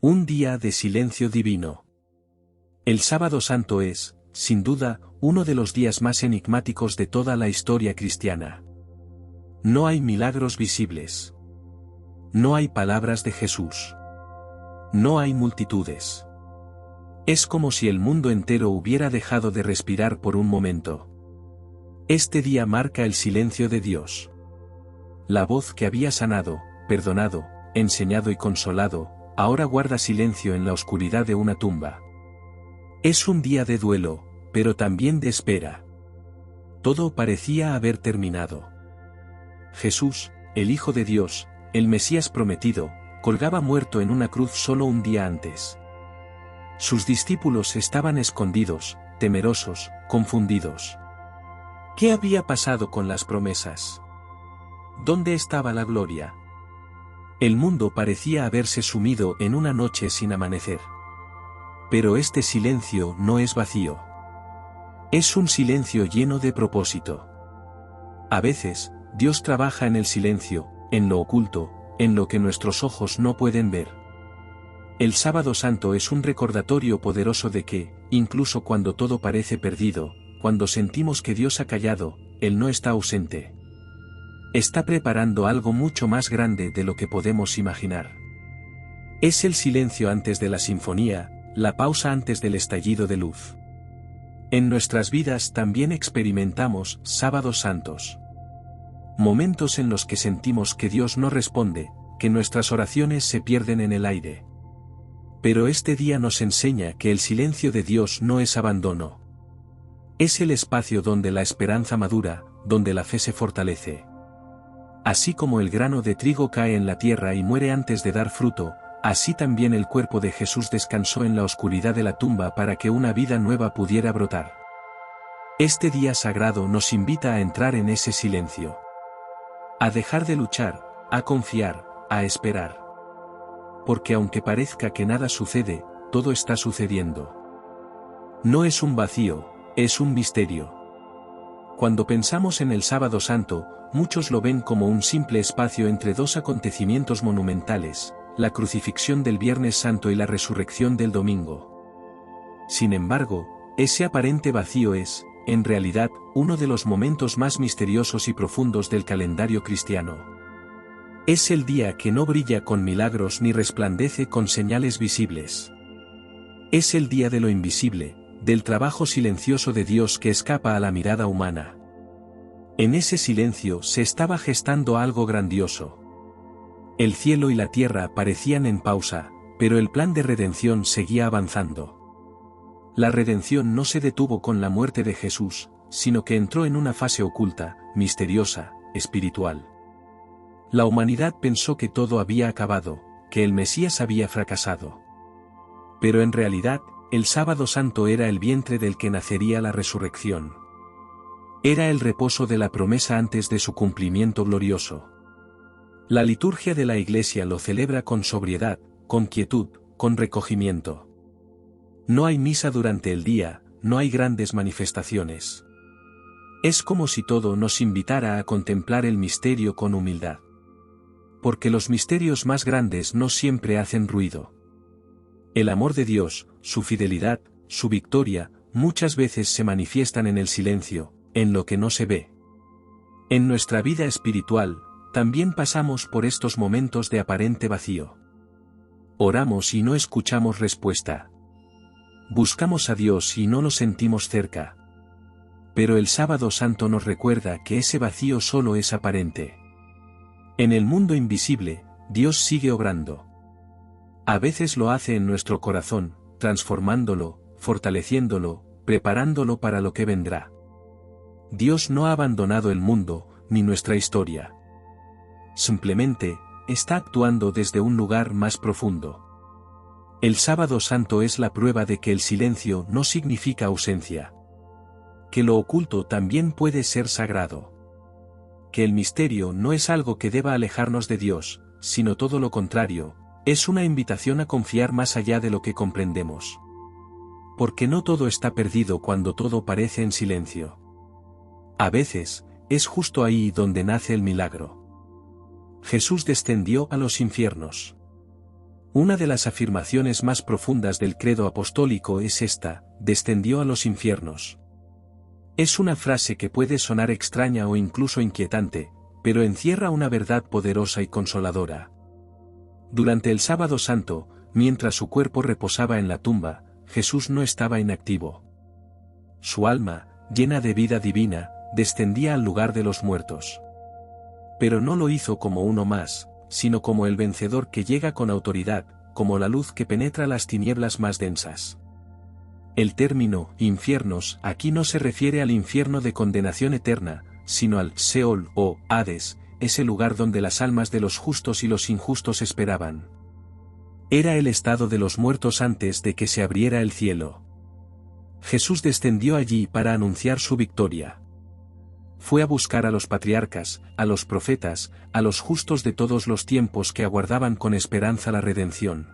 Un día de silencio divino. El Sábado Santo es, sin duda, uno de los días más enigmáticos de toda la historia cristiana. No hay milagros visibles. No hay palabras de Jesús. No hay multitudes. Es como si el mundo entero hubiera dejado de respirar por un momento. Este día marca el silencio de Dios. La voz que había sanado, perdonado, enseñado y consolado, ahora guarda silencio en la oscuridad de una tumba. Es un día de duelo, pero también de espera. Todo parecía haber terminado. Jesús, el Hijo de Dios, el Mesías prometido, colgaba muerto en una cruz solo un día antes. Sus discípulos estaban escondidos, temerosos, confundidos. ¿Qué había pasado con las promesas? ¿Dónde estaba la gloria? El mundo parecía haberse sumido en una noche sin amanecer. Pero este silencio no es vacío. Es un silencio lleno de propósito. A veces, Dios trabaja en el silencio, en lo oculto, en lo que nuestros ojos no pueden ver. El Sábado Santo es un recordatorio poderoso de que, incluso cuando todo parece perdido, cuando sentimos que Dios ha callado, Él no está ausente. Está preparando algo mucho más grande de lo que podemos imaginar. Es el silencio antes de la sinfonía, la pausa antes del estallido de luz. En nuestras vidas también experimentamos sábados santos. Momentos en los que sentimos que Dios no responde, que nuestras oraciones se pierden en el aire. Pero este día nos enseña que el silencio de Dios no es abandono. Es el espacio donde la esperanza madura, donde la fe se fortalece. Así como el grano de trigo cae en la tierra y muere antes de dar fruto, así también el cuerpo de Jesús descansó en la oscuridad de la tumba para que una vida nueva pudiera brotar. Este día sagrado nos invita a entrar en ese silencio. A dejar de luchar, a confiar, a esperar. Porque aunque parezca que nada sucede, todo está sucediendo. No es un vacío, es un misterio. Cuando pensamos en el Sábado Santo, muchos lo ven como un simple espacio entre dos acontecimientos monumentales, la crucifixión del Viernes Santo y la resurrección del domingo. Sin embargo, ese aparente vacío es, en realidad, uno de los momentos más misteriosos y profundos del calendario cristiano. Es el día que no brilla con milagros ni resplandece con señales visibles. Es el día de lo invisible, del trabajo silencioso de Dios que escapa a la mirada humana. En ese silencio se estaba gestando algo grandioso. El cielo y la tierra parecían en pausa, pero el plan de redención seguía avanzando. La redención no se detuvo con la muerte de Jesús, sino que entró en una fase oculta, misteriosa, espiritual. La humanidad pensó que todo había acabado, que el Mesías había fracasado. Pero en realidad, el Sábado Santo era el vientre del que nacería la resurrección. Era el reposo de la promesa antes de su cumplimiento glorioso. La liturgia de la Iglesia lo celebra con sobriedad, con quietud, con recogimiento. No hay misa durante el día, no hay grandes manifestaciones. Es como si todo nos invitara a contemplar el misterio con humildad. Porque los misterios más grandes no siempre hacen ruido. El amor de Dios, su fidelidad, su victoria, muchas veces se manifiestan en el silencio, en lo que no se ve. En nuestra vida espiritual, también pasamos por estos momentos de aparente vacío. Oramos y no escuchamos respuesta. Buscamos a Dios y no lo sentimos cerca. Pero el Sábado Santo nos recuerda que ese vacío solo es aparente. En el mundo invisible, Dios sigue obrando. A veces lo hace en nuestro corazón, transformándolo, fortaleciéndolo, preparándolo para lo que vendrá. Dios no ha abandonado el mundo, ni nuestra historia. Simplemente, está actuando desde un lugar más profundo. El Sábado Santo es la prueba de que el silencio no significa ausencia. Que lo oculto también puede ser sagrado. Que el misterio no es algo que deba alejarnos de Dios, sino todo lo contrario, es una invitación a confiar más allá de lo que comprendemos. Porque no todo está perdido cuando todo parece en silencio. A veces, es justo ahí donde nace el milagro. Jesús descendió a los infiernos. Una de las afirmaciones más profundas del credo apostólico es esta: descendió a los infiernos. Es una frase que puede sonar extraña o incluso inquietante, pero encierra una verdad poderosa y consoladora. Durante el Sábado Santo, mientras su cuerpo reposaba en la tumba, Jesús no estaba inactivo. Su alma, llena de vida divina, descendía al lugar de los muertos. Pero no lo hizo como uno más, sino como el vencedor que llega con autoridad, como la luz que penetra las tinieblas más densas. El término infiernos aquí no se refiere al infierno de condenación eterna, sino al Seol o Hades, ese lugar donde las almas de los justos y los injustos esperaban. Era el estado de los muertos antes de que se abriera el cielo. Jesús descendió allí para anunciar su victoria. Fue a buscar a los patriarcas, a los profetas, a los justos de todos los tiempos que aguardaban con esperanza la redención.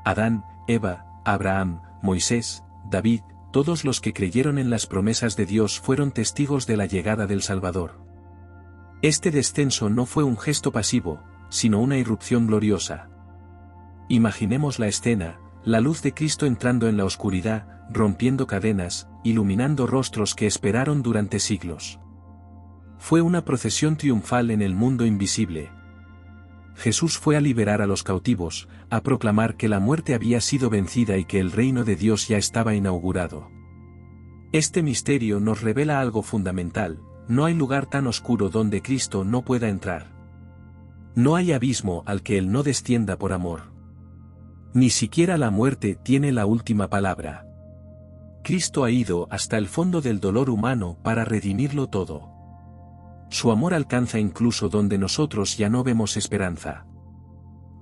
Adán, Eva, Abraham, Moisés, David, todos los que creyeron en las promesas de Dios fueron testigos de la llegada del Salvador. Este descenso no fue un gesto pasivo, sino una irrupción gloriosa. Imaginemos la escena: la luz de Cristo entrando en la oscuridad, rompiendo cadenas, iluminando rostros que esperaron durante siglos. Fue una procesión triunfal en el mundo invisible. Jesús fue a liberar a los cautivos, a proclamar que la muerte había sido vencida y que el reino de Dios ya estaba inaugurado. Este misterio nos revela algo fundamental: no hay lugar tan oscuro donde Cristo no pueda entrar. No hay abismo al que Él no descienda por amor. Ni siquiera la muerte tiene la última palabra. Cristo ha ido hasta el fondo del dolor humano para redimirlo todo. Su amor alcanza incluso donde nosotros ya no vemos esperanza.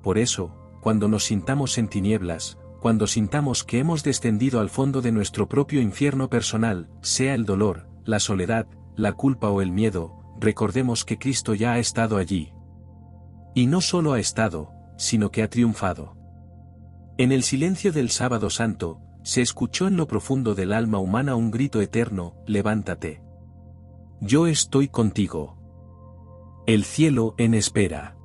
Por eso, cuando nos sintamos en tinieblas, cuando sintamos que hemos descendido al fondo de nuestro propio infierno personal, sea el dolor, la soledad, la culpa o el miedo, recordemos que Cristo ya ha estado allí. Y no solo ha estado, sino que ha triunfado. En el silencio del Sábado Santo, se escuchó en lo profundo del alma humana un grito eterno: levántate. Yo estoy contigo. El cielo en espera.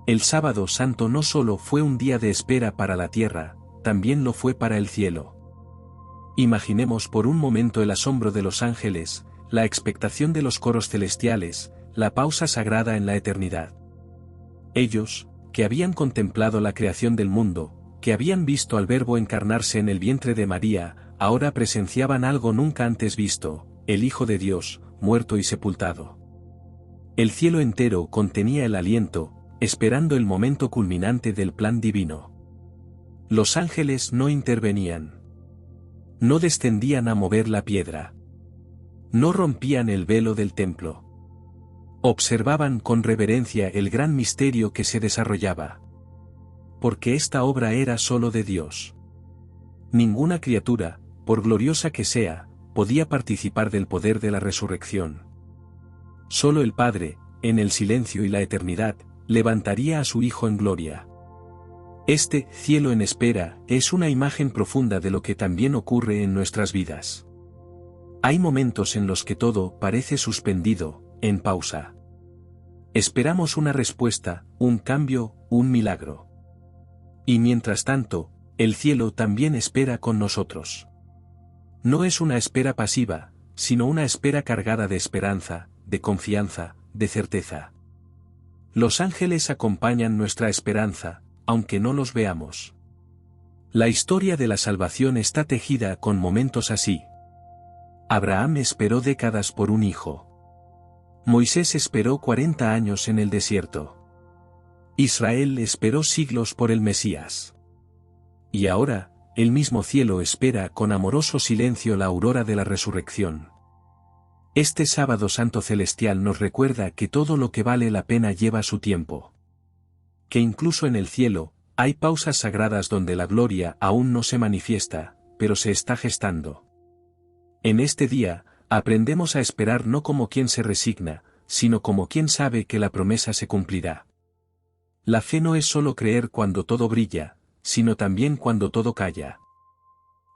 El Sábado Santo no solo fue un día de espera para la tierra, también lo fue para el cielo. Imaginemos por un momento el asombro de los ángeles, la expectación de los coros celestiales, la pausa sagrada en la eternidad. Ellos, que habían contemplado la creación del mundo, que habían visto al Verbo encarnarse en el vientre de María, ahora presenciaban algo nunca antes visto: el Hijo de Dios, muerto y sepultado. El cielo entero contenía el aliento, esperando el momento culminante del plan divino. Los ángeles no intervenían. No descendían a mover la piedra. No rompían el velo del templo. Observaban con reverencia el gran misterio que se desarrollaba. Porque esta obra era solo de Dios. Ninguna criatura, por gloriosa que sea, podía participar del poder de la resurrección. Solo el Padre, en el silencio y la eternidad, levantaría a su Hijo en gloria. Este cielo en espera es una imagen profunda de lo que también ocurre en nuestras vidas. Hay momentos en los que todo parece suspendido, en pausa. Esperamos una respuesta, un cambio, un milagro. Y mientras tanto, el cielo también espera con nosotros. No es una espera pasiva, sino una espera cargada de esperanza, de confianza, de certeza. Los ángeles acompañan nuestra esperanza, aunque no los veamos. La historia de la salvación está tejida con momentos así. Abraham esperó décadas por un hijo. Moisés esperó 40 años en el desierto. Israel esperó siglos por el Mesías. Y ahora, el mismo cielo espera con amoroso silencio la aurora de la resurrección. Este Sábado Santo Celestial nos recuerda que todo lo que vale la pena lleva su tiempo. Que incluso en el cielo, hay pausas sagradas donde la gloria aún no se manifiesta, pero se está gestando. En este día, aprendemos a esperar no como quien se resigna, sino como quien sabe que la promesa se cumplirá. La fe no es solo creer cuando todo brilla, sino también cuando todo calla.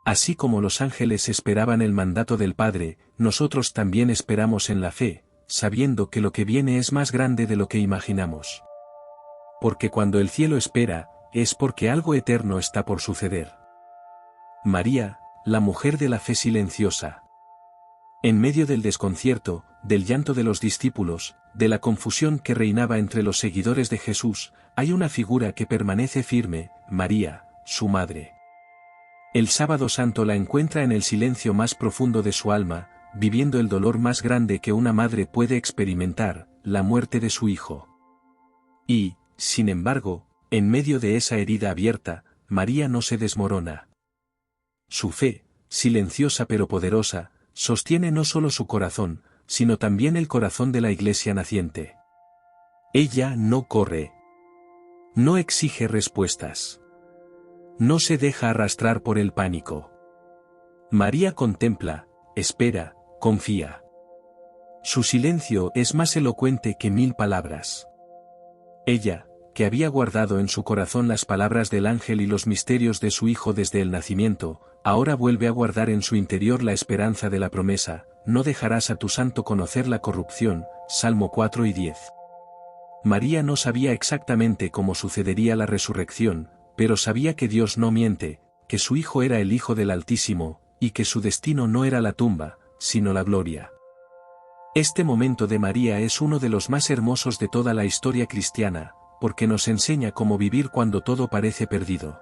Así como los ángeles esperaban el mandato del Padre, nosotros también esperamos en la fe, sabiendo que lo que viene es más grande de lo que imaginamos. Porque cuando el cielo espera, es porque algo eterno está por suceder. María, la mujer de la fe silenciosa. En medio del desconcierto, del llanto de los discípulos, de la confusión que reinaba entre los seguidores de Jesús, hay una figura que permanece firme, María, su madre. El Sábado Santo la encuentra en el silencio más profundo de su alma, viviendo el dolor más grande que una madre puede experimentar, la muerte de su hijo. Y, sin embargo, en medio de esa herida abierta, María no se desmorona. Su fe, silenciosa pero poderosa, sostiene no solo su corazón, sino también el corazón de la Iglesia naciente. Ella no corre. No exige respuestas. No se deja arrastrar por el pánico. María contempla, espera, confía. Su silencio es más elocuente que 1000 palabras. Ella, que había guardado en su corazón las palabras del ángel y los misterios de su hijo desde el nacimiento, ahora vuelve a guardar en su interior la esperanza de la promesa: no dejarás a tu santo conocer la corrupción, Salmo 4 y 10. María no sabía exactamente cómo sucedería la resurrección, pero sabía que Dios no miente, que su hijo era el Hijo del Altísimo, y que su destino no era la tumba, sino la gloria. Este momento de María es uno de los más hermosos de toda la historia cristiana, porque nos enseña cómo vivir cuando todo parece perdido.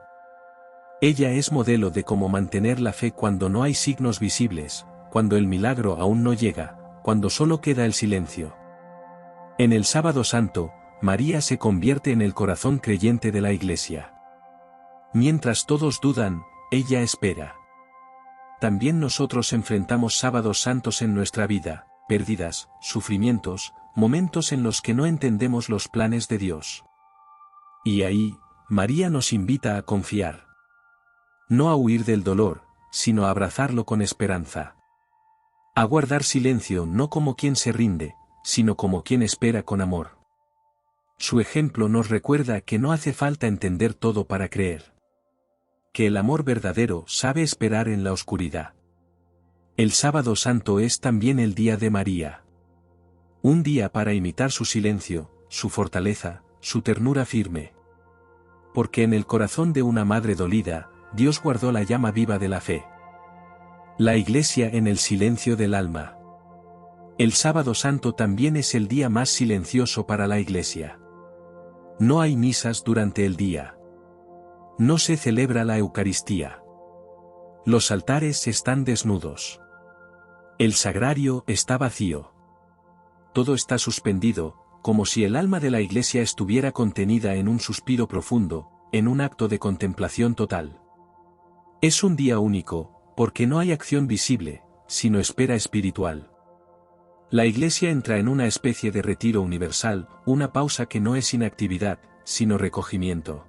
Ella es modelo de cómo mantener la fe cuando no hay signos visibles, cuando el milagro aún no llega, cuando solo queda el silencio. En el Sábado Santo, María se convierte en el corazón creyente de la Iglesia. Mientras todos dudan, ella espera. También nosotros enfrentamos sábados santos en nuestra vida, pérdidas, sufrimientos, momentos en los que no entendemos los planes de Dios. Y ahí, María nos invita a confiar. No a huir del dolor, sino a abrazarlo con esperanza. A guardar silencio no como quien se rinde, sino como quien espera con amor. Su ejemplo nos recuerda que no hace falta entender todo para creer. Que el amor verdadero sabe esperar en la oscuridad. El Sábado Santo es también el día de María. Un día para imitar su silencio, su fortaleza, su ternura firme. Porque en el corazón de una madre dolida, Dios guardó la llama viva de la fe. La Iglesia en el silencio del alma. El Sábado Santo también es el día más silencioso para la Iglesia. No hay misas durante el día. No se celebra la Eucaristía. Los altares están desnudos. El sagrario está vacío. Todo está suspendido, como si el alma de la Iglesia estuviera contenida en un suspiro profundo, en un acto de contemplación total. Es un día único, porque no hay acción visible, sino espera espiritual. La Iglesia entra en una especie de retiro universal, una pausa que no es inactividad, sino recogimiento.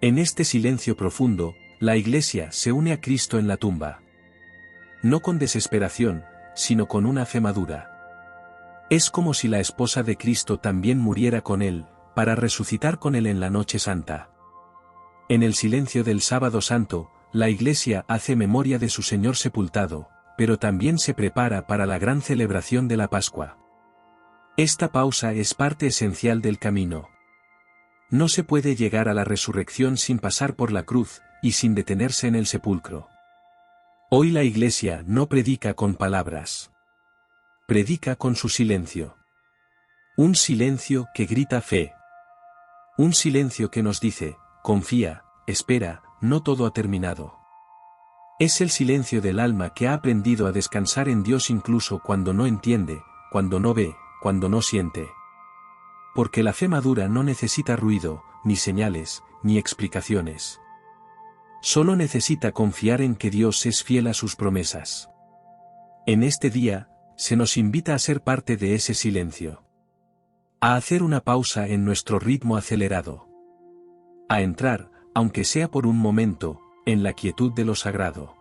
En este silencio profundo, la Iglesia se une a Cristo en la tumba. No con desesperación, sino con una fe madura. Es como si la esposa de Cristo también muriera con Él, para resucitar con Él en la Noche Santa. En el silencio del Sábado Santo, la Iglesia hace memoria de su Señor sepultado, pero también se prepara para la gran celebración de la Pascua. Esta pausa es parte esencial del camino. No se puede llegar a la resurrección sin pasar por la cruz, y sin detenerse en el sepulcro. Hoy la Iglesia no predica con palabras. Predica con su silencio. Un silencio que grita fe. Un silencio que nos dice: confía, espera, no todo ha terminado. Es el silencio del alma que ha aprendido a descansar en Dios incluso cuando no entiende, cuando no ve, cuando no siente. Porque la fe madura no necesita ruido, ni señales, ni explicaciones. Solo necesita confiar en que Dios es fiel a sus promesas. En este día, se nos invita a ser parte de ese silencio. A hacer una pausa en nuestro ritmo acelerado. A entrar, aunque sea por un momento, en la quietud de lo sagrado.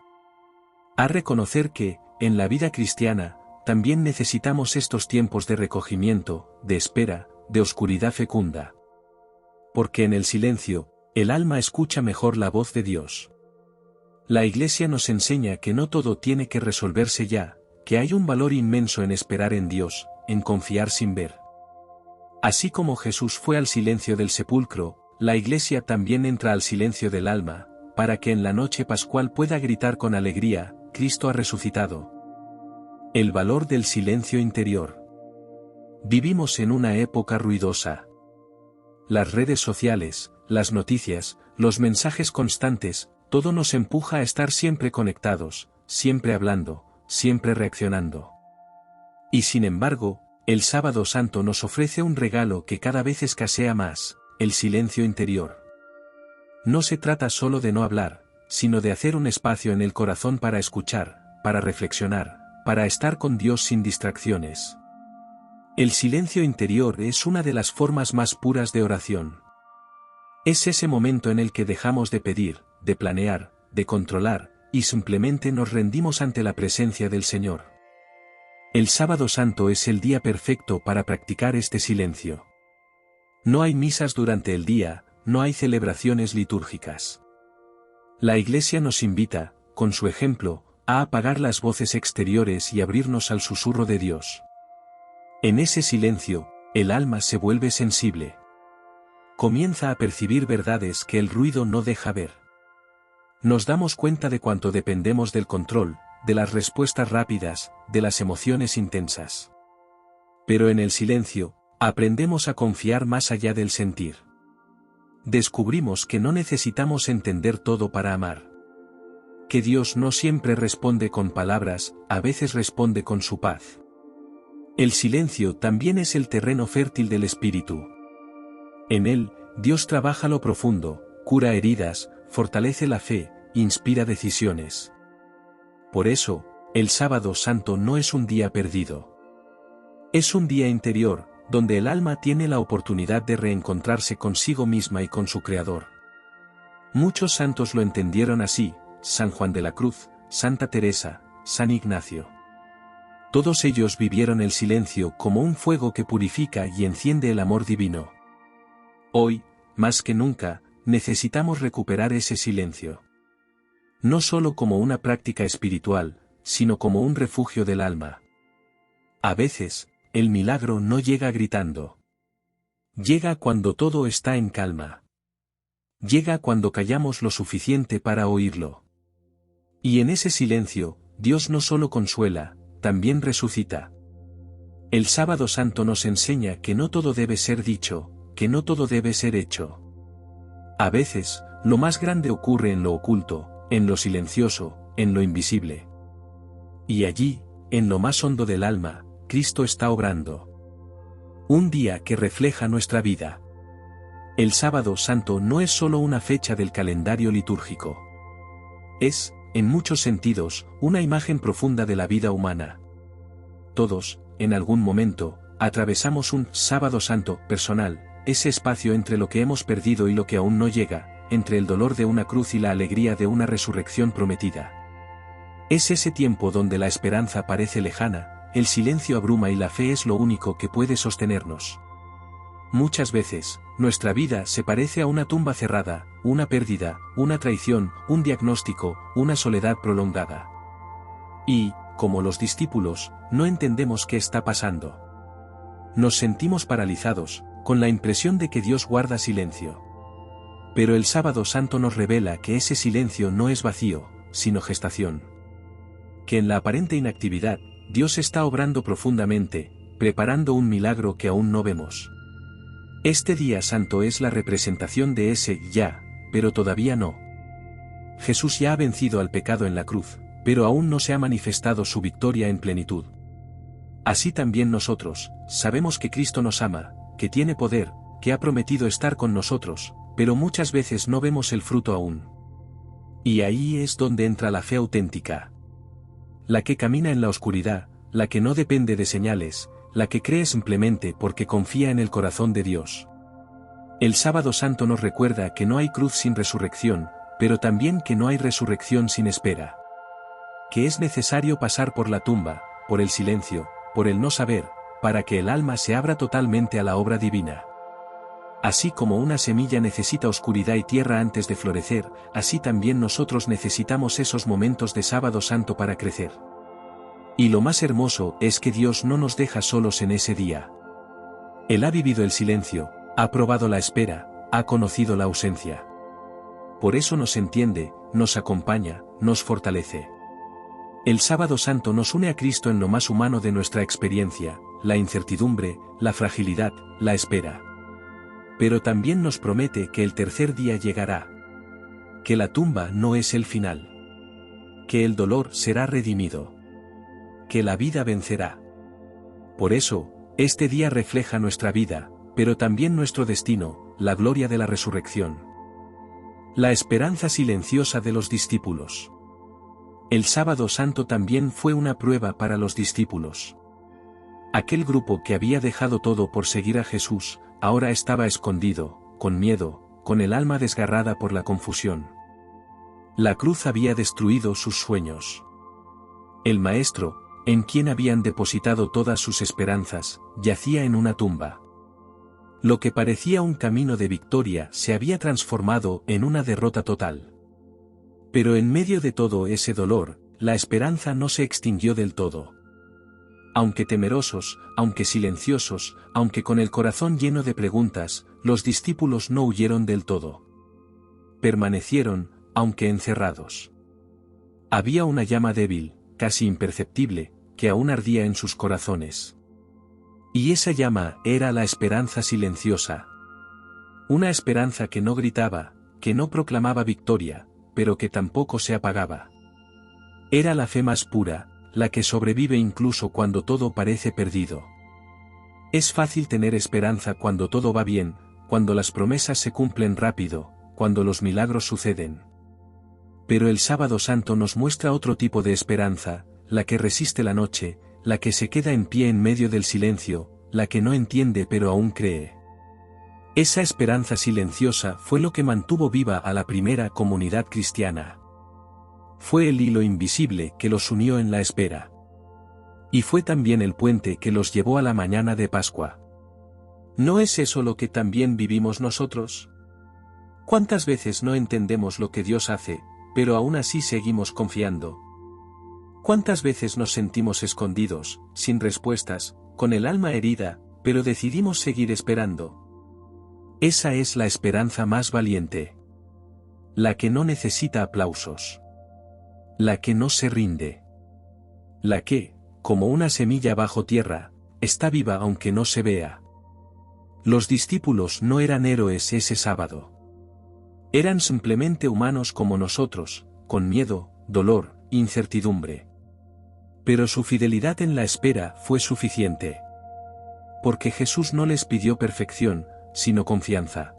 A reconocer que, en la vida cristiana, también necesitamos estos tiempos de recogimiento, de espera, de oscuridad fecunda. Porque en el silencio, el alma escucha mejor la voz de Dios. La Iglesia nos enseña que no todo tiene que resolverse ya, que hay un valor inmenso en esperar en Dios, en confiar sin ver. Así como Jesús fue al silencio del sepulcro, la Iglesia también entra al silencio del alma, para que en la noche pascual pueda gritar con alegría, Cristo ha resucitado. El valor del silencio interior. Vivimos en una época ruidosa. Las redes sociales, las noticias, los mensajes constantes, todo nos empuja a estar siempre conectados, siempre hablando, siempre reaccionando. Y sin embargo, el Sábado Santo nos ofrece un regalo que cada vez escasea más, el silencio interior. No se trata solo de no hablar, sino de hacer un espacio en el corazón para escuchar, para reflexionar, para estar con Dios sin distracciones. El silencio interior es una de las formas más puras de oración. Es ese momento en el que dejamos de pedir, de planear, de controlar, y simplemente nos rendimos ante la presencia del Señor. El Sábado Santo es el día perfecto para practicar este silencio. No hay misas durante el día, no hay celebraciones litúrgicas. La Iglesia nos invita, con su ejemplo, a apagar las voces exteriores y abrirnos al susurro de Dios. En ese silencio, el alma se vuelve sensible. Comienza a percibir verdades que el ruido no deja ver. Nos damos cuenta de cuánto dependemos del control, de las respuestas rápidas, de las emociones intensas. Pero en el silencio, aprendemos a confiar más allá del sentir. Descubrimos que no necesitamos entender todo para amar. Que Dios no siempre responde con palabras, a veces responde con su paz. El silencio también es el terreno fértil del espíritu. En él, Dios trabaja lo profundo, cura heridas, fortalece la fe, inspira decisiones. Por eso, el Sábado Santo no es un día perdido. Es un día interior, donde el alma tiene la oportunidad de reencontrarse consigo misma y con su Creador. Muchos santos lo entendieron así: San Juan de la Cruz, Santa Teresa, San Ignacio. Todos ellos vivieron el silencio como un fuego que purifica y enciende el amor divino. Hoy, más que nunca, necesitamos recuperar ese silencio. No solo como una práctica espiritual, sino como un refugio del alma. A veces, el milagro no llega gritando. Llega cuando todo está en calma. Llega cuando callamos lo suficiente para oírlo. Y en ese silencio, Dios no solo consuela, también resucita. El Sábado Santo nos enseña que no todo debe ser dicho, que no todo debe ser hecho. A veces, lo más grande ocurre en lo oculto, en lo silencioso, en lo invisible. Y allí, en lo más hondo del alma, Cristo está obrando. Un día que refleja nuestra vida. El Sábado Santo no es solo una fecha del calendario litúrgico. Es, en muchos sentidos, una imagen profunda de la vida humana. Todos, en algún momento, atravesamos un Sábado Santo personal, ese espacio entre lo que hemos perdido y lo que aún no llega, entre el dolor de una cruz y la alegría de una resurrección prometida. Es ese tiempo donde la esperanza parece lejana, el silencio abruma y la fe es lo único que puede sostenernos. Muchas veces, nuestra vida se parece a una tumba cerrada, una pérdida, una traición, un diagnóstico, una soledad prolongada. Y, como los discípulos, no entendemos qué está pasando. Nos sentimos paralizados, con la impresión de que Dios guarda silencio. Pero el Sábado Santo nos revela que ese silencio no es vacío, sino gestación. Que en la aparente inactividad, Dios está obrando profundamente, preparando un milagro que aún no vemos. Este día santo es la representación de ese ya, pero todavía no. Jesús ya ha vencido al pecado en la cruz, pero aún no se ha manifestado su victoria en plenitud. Así también nosotros, sabemos que Cristo nos ama, que tiene poder, que ha prometido estar con nosotros, pero muchas veces no vemos el fruto aún. Y ahí es donde entra la fe auténtica. La que camina en la oscuridad, la que no depende de señales, la que cree simplemente porque confía en el corazón de Dios. El Sábado Santo nos recuerda que no hay cruz sin resurrección, pero también que no hay resurrección sin espera. Que es necesario pasar por la tumba, por el silencio, por el no saber, para que el alma se abra totalmente a la obra divina. Así como una semilla necesita oscuridad y tierra antes de florecer, así también nosotros necesitamos esos momentos de Sábado Santo para crecer. Y lo más hermoso es que Dios no nos deja solos en ese día. Él ha vivido el silencio, ha probado la espera, ha conocido la ausencia. Por eso nos entiende, nos acompaña, nos fortalece. El Sábado Santo nos une a Cristo en lo más humano de nuestra experiencia, la incertidumbre, la fragilidad, la espera. Pero también nos promete que el tercer día llegará. Que la tumba no es el final. Que el dolor será redimido. Que la vida vencerá. Por eso, este día refleja nuestra vida, pero también nuestro destino, la gloria de la resurrección. La esperanza silenciosa de los discípulos. El Sábado Santo también fue una prueba para los discípulos. Aquel grupo que había dejado todo por seguir a Jesús, ahora estaba escondido, con miedo, con el alma desgarrada por la confusión. La cruz había destruido sus sueños. El Maestro, en quien habían depositado todas sus esperanzas, yacía en una tumba. Lo que parecía un camino de victoria se había transformado en una derrota total. Pero en medio de todo ese dolor, la esperanza no se extinguió del todo. Aunque temerosos, aunque silenciosos, aunque con el corazón lleno de preguntas, los discípulos no huyeron del todo. Permanecieron, aunque encerrados. Había una llama débil, casi imperceptible, que aún ardía en sus corazones. Y esa llama era la esperanza silenciosa. Una esperanza que no gritaba, que no proclamaba victoria, pero que tampoco se apagaba. Era la fe más pura, la que sobrevive incluso cuando todo parece perdido. Es fácil tener esperanza cuando todo va bien, cuando las promesas se cumplen rápido, cuando los milagros suceden. Pero el Sábado Santo nos muestra otro tipo de esperanza, la que resiste la noche, la que se queda en pie en medio del silencio, la que no entiende pero aún cree. Esa esperanza silenciosa fue lo que mantuvo viva a la primera comunidad cristiana. Fue el hilo invisible que los unió en la espera. Y fue también el puente que los llevó a la mañana de Pascua. ¿No es eso lo que también vivimos nosotros? ¿Cuántas veces no entendemos lo que Dios hace, pero aún así seguimos confiando? ¿Cuántas veces nos sentimos escondidos, sin respuestas, con el alma herida, pero decidimos seguir esperando? Esa es la esperanza más valiente. La que no necesita aplausos. La que no se rinde. La que, como una semilla bajo tierra, está viva aunque no se vea. Los discípulos no eran héroes ese sábado. Eran simplemente humanos como nosotros, con miedo, dolor, incertidumbre. Pero su fidelidad en la espera fue suficiente. Porque Jesús no les pidió perfección, sino confianza.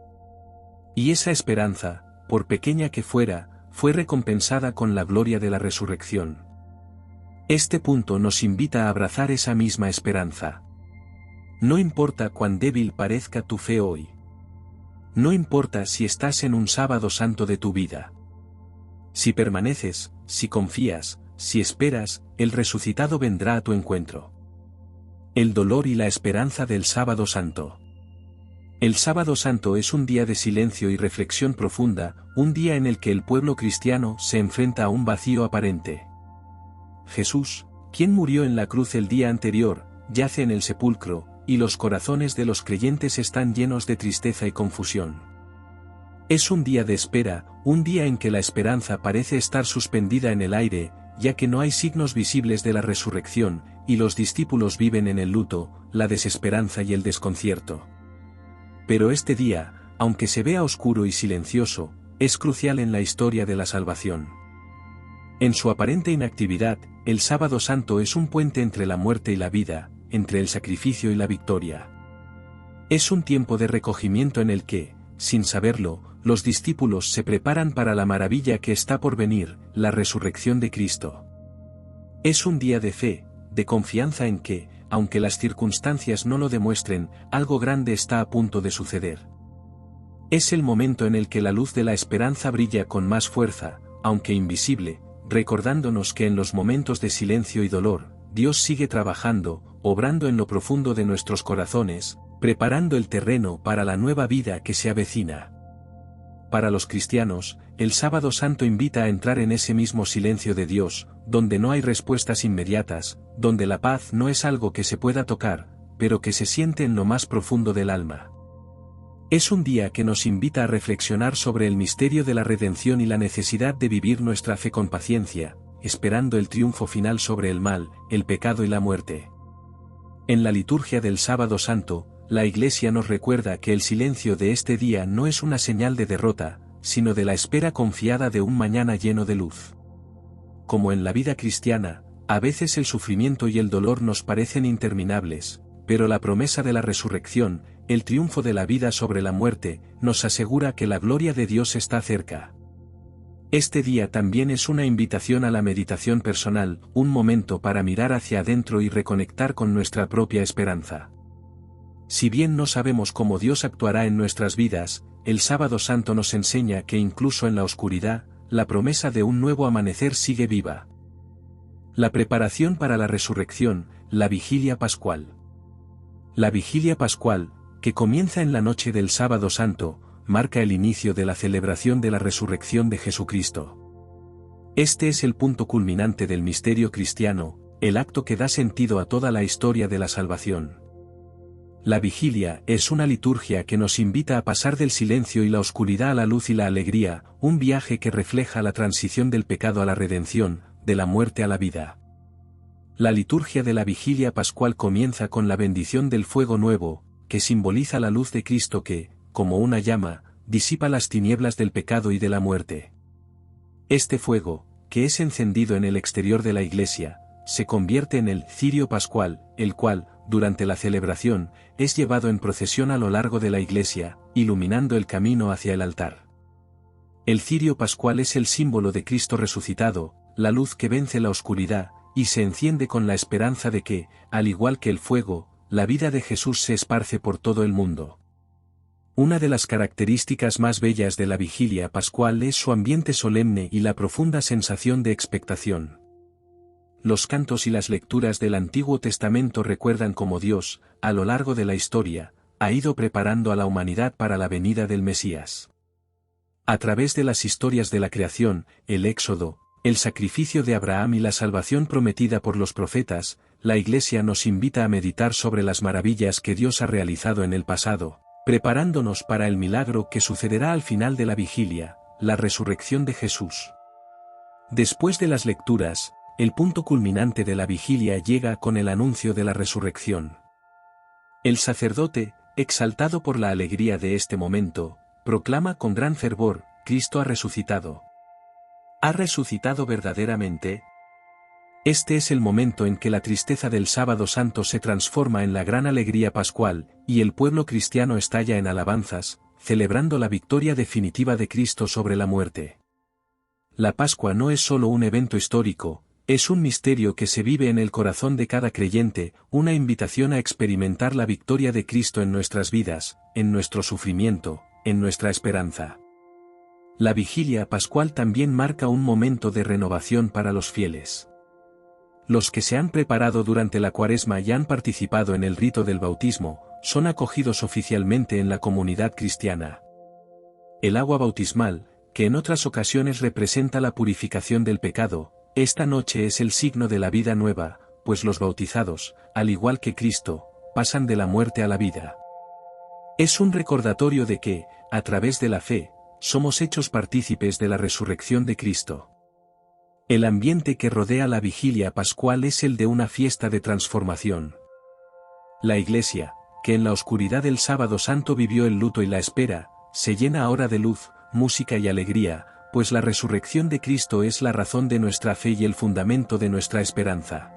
Y esa esperanza, por pequeña que fuera, fue recompensada con la gloria de la resurrección. Este punto nos invita a abrazar esa misma esperanza. No importa cuán débil parezca tu fe hoy. No importa si estás en un Sábado Santo de tu vida. Si permaneces, si confías, si esperas, el resucitado vendrá a tu encuentro. El dolor y la esperanza del Sábado Santo. El Sábado Santo es un día de silencio y reflexión profunda, un día en el que el pueblo cristiano se enfrenta a un vacío aparente. Jesús, quien murió en la cruz el día anterior, yace en el sepulcro, y los corazones de los creyentes están llenos de tristeza y confusión. Es un día de espera, un día en que la esperanza parece estar suspendida en el aire, ya que no hay signos visibles de la resurrección, y los discípulos viven en el luto, la desesperanza y el desconcierto. Pero este día, aunque se vea oscuro y silencioso, es crucial en la historia de la salvación. En su aparente inactividad, el Sábado Santo es un puente entre la muerte y la vida, entre el sacrificio y la victoria. Es un tiempo de recogimiento en el que, sin saberlo, los discípulos se preparan para la maravilla que está por venir, la resurrección de Cristo. Es un día de fe, de confianza en que, aunque las circunstancias no lo demuestren, algo grande está a punto de suceder. Es el momento en el que la luz de la esperanza brilla con más fuerza, aunque invisible, recordándonos que en los momentos de silencio y dolor, Dios sigue trabajando, obrando en lo profundo de nuestros corazones, preparando el terreno para la nueva vida que se avecina. Para los cristianos, el Sábado Santo invita a entrar en ese mismo silencio de Dios, donde no hay respuestas inmediatas, donde la paz no es algo que se pueda tocar, pero que se siente en lo más profundo del alma. Es un día que nos invita a reflexionar sobre el misterio de la redención y la necesidad de vivir nuestra fe con paciencia, esperando el triunfo final sobre el mal, el pecado y la muerte. En la liturgia del Sábado Santo, la Iglesia nos recuerda que el silencio de este día no es una señal de derrota, sino de la espera confiada de un mañana lleno de luz. Como en la vida cristiana, a veces el sufrimiento y el dolor nos parecen interminables, pero la promesa de la resurrección, el triunfo de la vida sobre la muerte, nos asegura que la gloria de Dios está cerca. Este día también es una invitación a la meditación personal, un momento para mirar hacia adentro y reconectar con nuestra propia esperanza. Si bien no sabemos cómo Dios actuará en nuestras vidas, el Sábado Santo nos enseña que incluso en la oscuridad, la promesa de un nuevo amanecer sigue viva. La preparación para la resurrección, la Vigilia Pascual. La Vigilia Pascual, que comienza en la noche del Sábado Santo, marca el inicio de la celebración de la resurrección de Jesucristo. Este es el punto culminante del misterio cristiano, el acto que da sentido a toda la historia de la salvación. La vigilia es una liturgia que nos invita a pasar del silencio y la oscuridad a la luz y la alegría, un viaje que refleja la transición del pecado a la redención, de la muerte a la vida. La liturgia de la Vigilia Pascual comienza con la bendición del fuego nuevo, que simboliza la luz de Cristo que, como una llama, disipa las tinieblas del pecado y de la muerte. Este fuego, que es encendido en el exterior de la iglesia, se convierte en el cirio pascual, el cual, durante la celebración, es llevado en procesión a lo largo de la iglesia, iluminando el camino hacia el altar. El cirio pascual es el símbolo de Cristo resucitado, la luz que vence la oscuridad, y se enciende con la esperanza de que, al igual que el fuego, la vida de Jesús se esparce por todo el mundo. Una de las características más bellas de la Vigilia Pascual es su ambiente solemne y la profunda sensación de expectación. Los cantos y las lecturas del Antiguo Testamento recuerdan cómo Dios, a lo largo de la historia, ha ido preparando a la humanidad para la venida del Mesías. A través de las historias de la creación, el Éxodo, el sacrificio de Abraham y la salvación prometida por los profetas, la Iglesia nos invita a meditar sobre las maravillas que Dios ha realizado en el pasado, preparándonos para el milagro que sucederá al final de la vigilia, la resurrección de Jesús. Después de las lecturas, el punto culminante de la vigilia llega con el anuncio de la resurrección. El sacerdote, exaltado por la alegría de este momento, proclama con gran fervor: Cristo ha resucitado. ¿Ha resucitado verdaderamente? Este es el momento en que la tristeza del Sábado Santo se transforma en la gran alegría pascual, y el pueblo cristiano estalla en alabanzas, celebrando la victoria definitiva de Cristo sobre la muerte. La Pascua no es solo un evento histórico, es un misterio que se vive en el corazón de cada creyente, una invitación a experimentar la victoria de Cristo en nuestras vidas, en nuestro sufrimiento, en nuestra esperanza. La Vigilia Pascual también marca un momento de renovación para los fieles. Los que se han preparado durante la Cuaresma y han participado en el rito del bautismo, son acogidos oficialmente en la comunidad cristiana. El agua bautismal, que en otras ocasiones representa la purificación del pecado, esta noche es el signo de la vida nueva, pues los bautizados, al igual que Cristo, pasan de la muerte a la vida. Es un recordatorio de que, a través de la fe, somos hechos partícipes de la resurrección de Cristo. El ambiente que rodea la Vigilia Pascual es el de una fiesta de transformación. La Iglesia, que en la oscuridad del Sábado Santo vivió el luto y la espera, se llena ahora de luz, música y alegría, pues la resurrección de Cristo es la razón de nuestra fe y el fundamento de nuestra esperanza.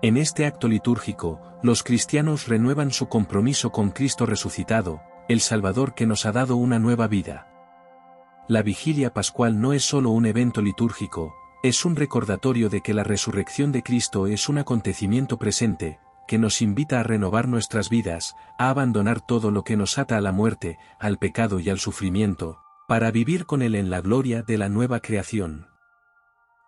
En este acto litúrgico, los cristianos renuevan su compromiso con Cristo resucitado, el Salvador que nos ha dado una nueva vida. La Vigilia Pascual no es solo un evento litúrgico, es un recordatorio de que la resurrección de Cristo es un acontecimiento presente, que nos invita a renovar nuestras vidas, a abandonar todo lo que nos ata a la muerte, al pecado y al sufrimiento, para vivir con Él en la gloria de la nueva creación.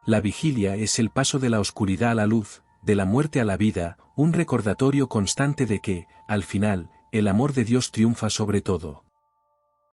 La vigilia es el paso de la oscuridad a la luz, de la muerte a la vida, un recordatorio constante de que, al final, el amor de Dios triunfa sobre todo.